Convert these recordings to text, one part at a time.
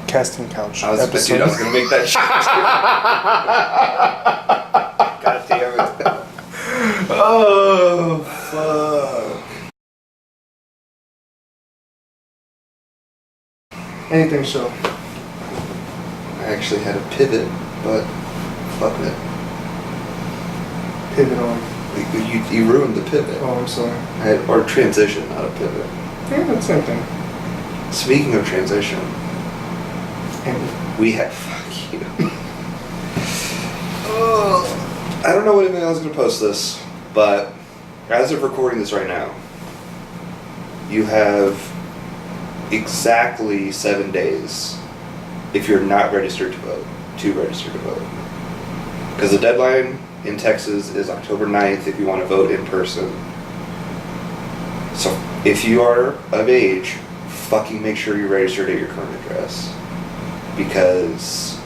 casting couch. I was going to make that shit. God damn it. Oh, fuck. Anything so. I actually had a pivot, but fuck it. Pivot on. You ruined the pivot. Oh, I'm sorry. Or transition, not a pivot. Yeah, that's the same thing. Speaking of transition, And we have... Fuck you. Oh, I don't know when anyone else is going to post this, but as of recording this right now, you have exactly 7 days if you're not registered to vote, to register to vote. Because the deadline in Texas is October 9th if you want to vote in person. So if you are of age, fucking make sure you're registered at your current address. Because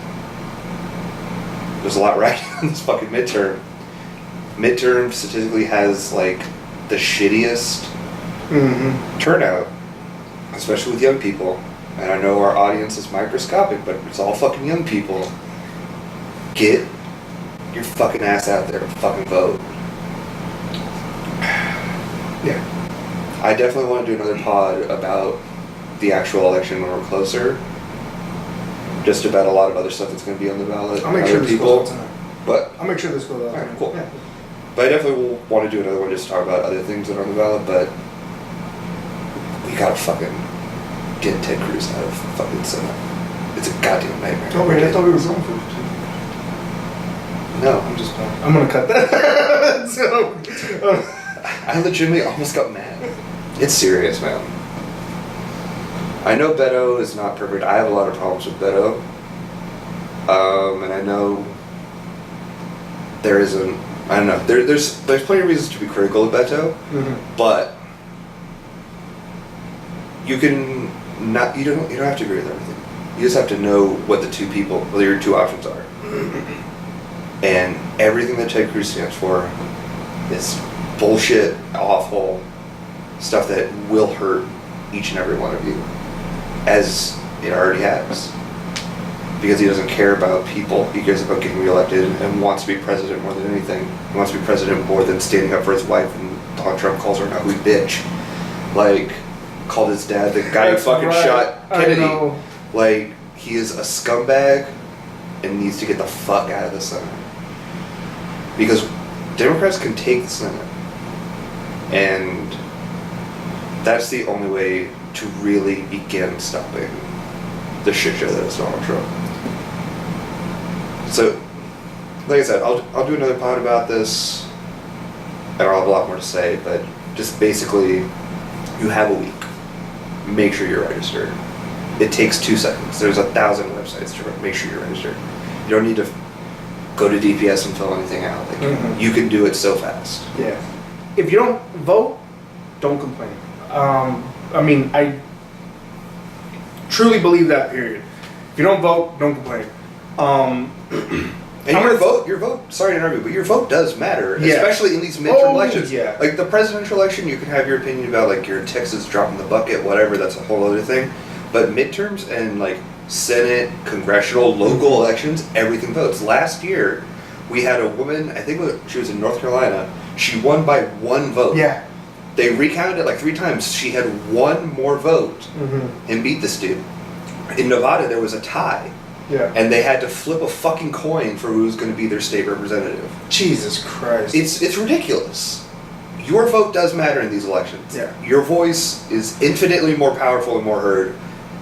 there's a lot riding on this fucking midterm. Midterm statistically has like the shittiest turnout, especially with young people. And I know our audience is microscopic, but it's all fucking young people. Get your fucking ass out there and fucking vote. yeah. I definitely want to do another pod about the actual election when we're closer. Just about a lot of other stuff that's going to be on the ballot. I'll make sure this goes out tonight. But I'll make sure this goes out. Alright, cool. Yeah. But I definitely will want to do another one just to talk about other things that are on the ballot, but we gotta fucking get Ted Cruz out of fucking Senate. It's a goddamn nightmare. Oh wait, I thought we were going for it. No. I'm just playing. I'm gonna cut that. So, I legitimately almost got mad. It's serious, man. I know Beto is not perfect. I have a lot of problems with Beto. And I know there isn't... I don't know. There's plenty of reasons to be critical of Beto, but you can not. You don't have to agree with everything. You just have to know what the your two options are. And everything that Ted Cruz stands for is bullshit, awful stuff that will hurt each and every one of you, as it already has. Because he doesn't care about people, he cares about getting reelected and wants to be president more than anything. He wants to be president more than standing up for his wife, and Donald Trump calls her an ugly bitch. Like, called his dad the guy who fucking shot Kennedy. Like, he is a scumbag and needs to get the fuck out of the Senate. Because Democrats can take the Senate. And that's the only way to really begin stopping the shit show that is Donald Trump. So, like I said, I'll do another pod about this, and I'll have a lot more to say, but just basically, you have a week. Make sure you're registered. It takes 2 seconds. There's 1,000 websites to make sure you're registered. You don't need to go to DPS and fill anything out. Like, you can do it so fast. Yeah. If you don't vote, don't complain. I mean, I truly believe that, period. If you don't vote, don't complain. And your vote, sorry to interrupt you, but your vote does matter, especially in these midterm elections. Yeah. Like the presidential election, you can have your opinion about like your Texas dropping the bucket, whatever, that's a whole other thing. But midterms and like Senate, congressional, local elections, everything votes. Last year, we had a woman, I think she was in North Carolina, she won by 1 vote. Yeah. They recounted it like 3 times. She had 1 more vote and beat this dude. In Nevada, there was a tie. Yeah. And they had to flip a fucking coin for who was going to be their state representative. Jesus Christ. It's ridiculous. Your vote does matter in these elections. Yeah. Your voice is infinitely more powerful and more heard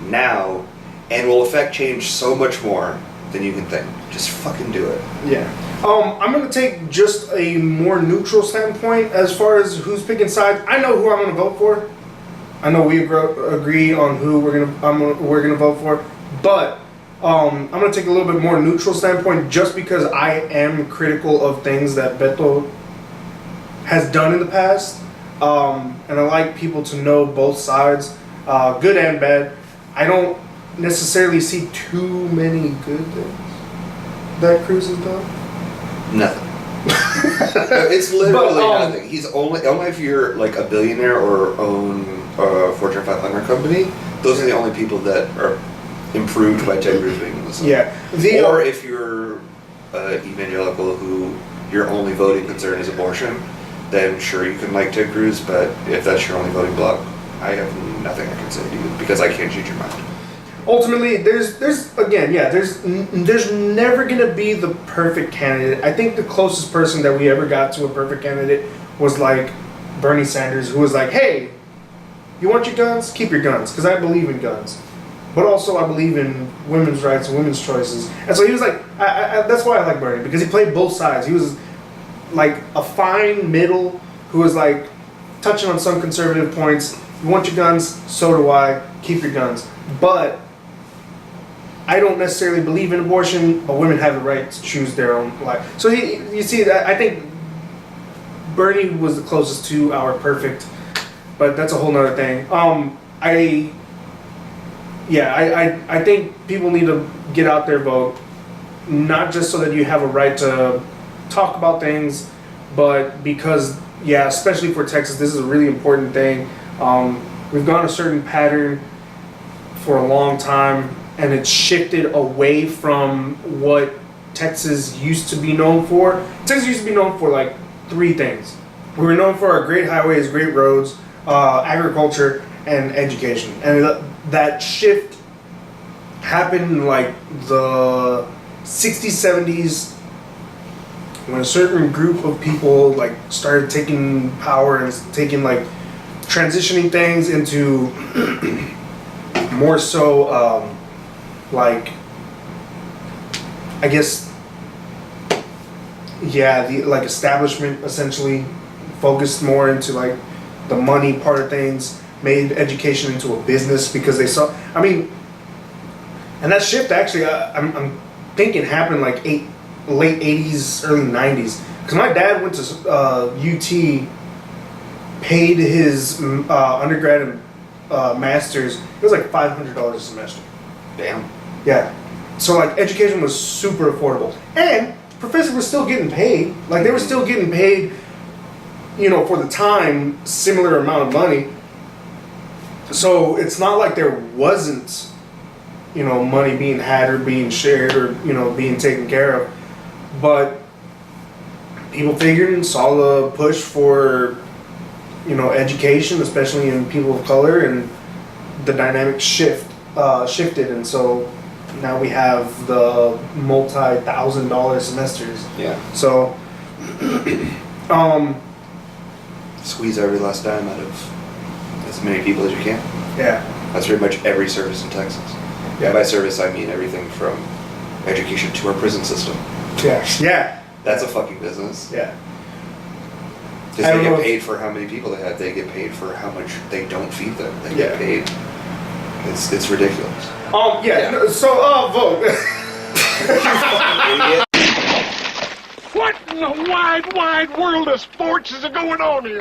now, and will affect change so much more than you can think. Just fucking do it. Yeah. I'm going to take just a more neutral standpoint as far as who's picking sides. I know who I'm going to vote for. I know we agree on who we're gonna vote for, but I'm gonna take a little bit more neutral standpoint just because I am critical of things that Beto has done in the past, and I like people to know both sides, good and bad. I don't necessarily see too many good things that Cruz has done. Nothing. It's literally nothing. He's only if you're like a billionaire or own a Fortune 500 company. Those are the only people that are improved by Ted Cruz being in the Senate. Yeah. Or if you're evangelical who your only voting concern is abortion, then sure you can like Ted Cruz, but if that's your only voting block, I have nothing I can say to you because I can't change your mind. Ultimately, there's never gonna be the perfect candidate. I think the closest person that we ever got to a perfect candidate was like Bernie Sanders, who was like, "Hey, you want your guns? Keep your guns, because I believe in guns, but also I believe in women's rights and women's choices." And so he was like, that's why I like Bernie, because he played both sides. He was like a fine middle who was like touching on some conservative points. You want your guns? So do I. Keep your guns, but I don't necessarily believe in abortion, but women have the right to choose their own life. So you see that I think Bernie was the closest to our perfect, but that's a whole nother thing. I think people need to get out there, vote, not just so that you have a right to talk about things, but because, especially for Texas, this is a really important thing. We've gone a certain pattern for a long time, and it's shifted away from what Texas used to be known for. Texas used to be known for like 3 things. We were known for our great highways, great roads, agriculture, and education. And that shift happened in like the 60s, 70s, when a certain group of people like started taking power and taking like transitioning things into more so like, I guess, the like establishment essentially focused more into like the money part of things, made education into a business because they saw, and that shift actually I'm thinking happened like late 80s, early 90s, because my dad went to UT, paid his undergrad and master's. It was like $500 a semester. Damn. Yeah. So like education was super affordable, and professors were still getting paid. Like they were still getting paid, for the time, similar amount of money. So it's not like there wasn't, money being had or being shared or, being taken care of. But people figured and saw the push for, education, especially in people of color, and the dynamic shifted. And so now we have the multi-$1,000 semesters. Yeah. So, squeeze every last dime out of as many people as you can. Yeah. That's pretty much every service in Texas. Yeah. By service, I mean everything from education to our prison system. Yeah. Yeah. That's a fucking business. Yeah. Because they get paid for how many people they have. They get paid for how much they don't feed them. They get paid. It's ridiculous. Yeah. So, vote. Idiot. What in the wide, wide world of sports is going on here?